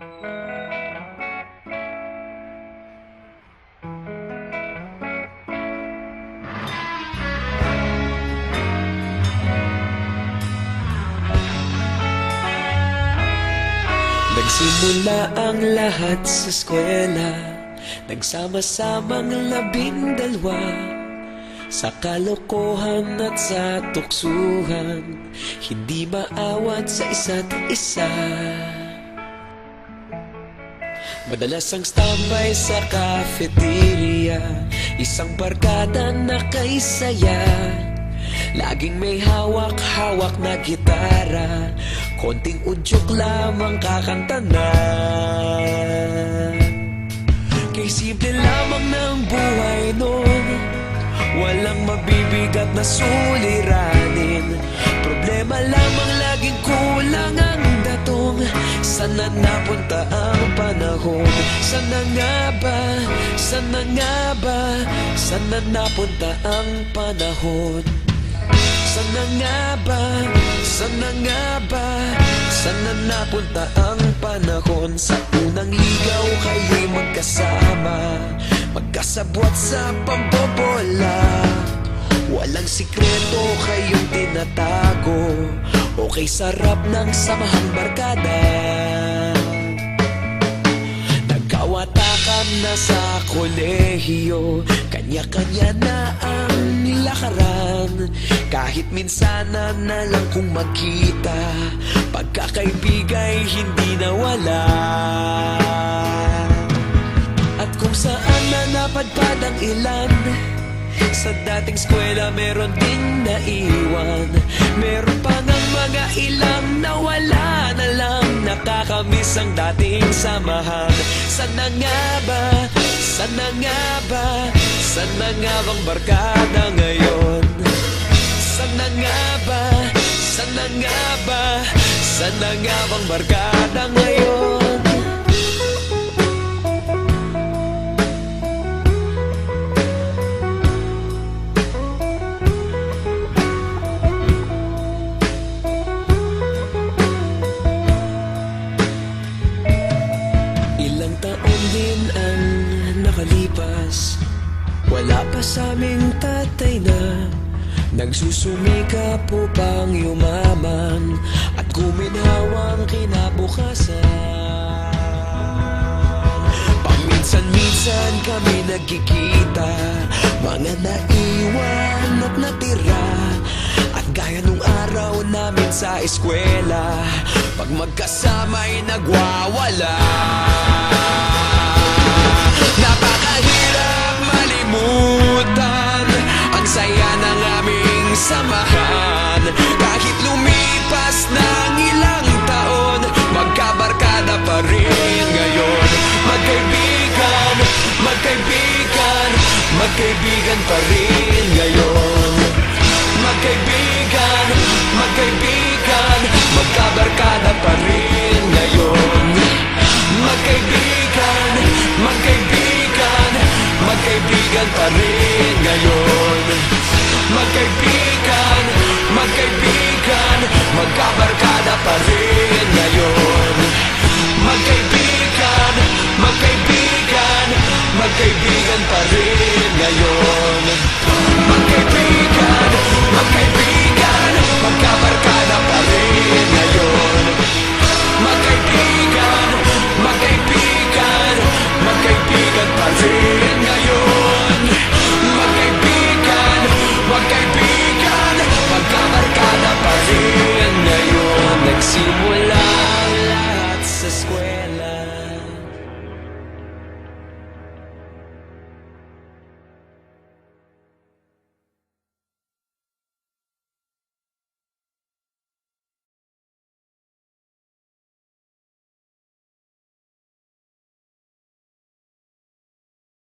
Nagsimula ang lahat sa eskwela, nagsama-samang 12, sa kalokohan at sa tuksuhan, hindi maawat sa isa't isa. Madalas ang standby sa cafeteria, isang barkada na kay saya. Laging may hawak-hawak na gitara, konting udyok lamang kakanta na. Kay simple lamang ng buhay nun, walang mabibigat na suliranin. Problema lamang laging kulang ang datong. Sana napunta ang panahon? Sana nga ba? Sana nga ba? Sana napunta ang panahon? Sana nga ba? Sana nga ba? Sana napunta ang panahon? Sa unang ligaw kayo'y magkasama, magkasabwat sa pambobola. Walang sikreto kayong tinatago, okay sarap ng samahang barkada. Nagkawatakan na sa kolehiyo, kanya-kanya na ang lakaran. Kahit minsanan na lang kung magkita, pagkakaibigay hindi nawala. At kung saan na napadpad ang ilan, sa dating eskwela meron ding naiwan. Meron pa ng mga ilang nawala na lang, nakakamiss ang dating samahan. Sana nga ba? Sana nga ba? Sana nga bang barkada ngayon? Sana nga ba? Sana nga ba? Sana nga bang barkada ngayon? Ilang taon din ang nakalipas, wala pa sa aming tatay na nagsusumikap upang yumaman at guminhawang kinabukasan. Paminsan-minsan kami nagkikita, mga naiwan at natira. At gaya nung araw namin sa eskwela, pag magkasama'y nagwawala. Napakahirap malimutan ang saya ng aming samahan. Kahit lumipas ng ilang taon, magkabarkada pa rin ngayon. Magkaibigan, magkaibigan, magkaibigan pa rin ngayon. Magkaibigan, magkaibigan, magkabarkada pa rin ngayon. Magkaibigan, magkaibigan, magkaibigan pa rin ngayon. Magkaibigan, magkaibigan, magkabarkada pa rin ngayon. Magkaibigan, magkaibigan, magkaibigan pa rin ngayon.